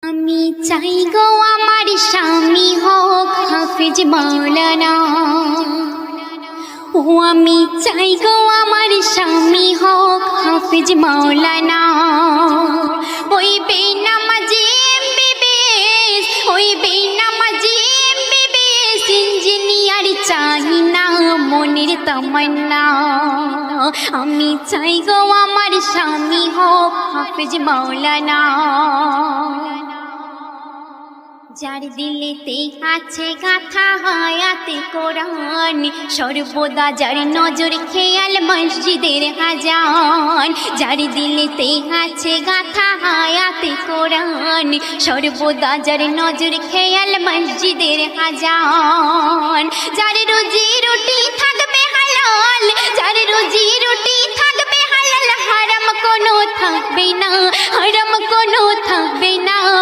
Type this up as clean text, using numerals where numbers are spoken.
আমি চাই গো আমার স্বামী হোক হাফিজ মাওলানা। ও আমি চাই গো আমার স্বামী হোক হাফিজ মাওলানা। ওই বেনামাজি এমবিবিএস, ওই বেনামাজি এমবিবিএস ইঞ্জিনিয়ার চাই না মনের তামান্না। আমি চাই গো আমার স্বামী হোক হাফিজ মাওলানা। যার দিলেতে আছে গাথা হায়াতে কোরআন, সর্বদা যার নজর খেয়াল মসজিদের আজান। যার দিলেতে আছে গাথা হায়াতে কোরআন, সর্বদা যার নজর খেয়াল মসজিদের আজান। যার রুজি রুটি থাকবে হালাল, যার রুজি রুটি থাকবে হালাল, হারাম কোনো থাকবে না, হারাম কোনো থাকবে না।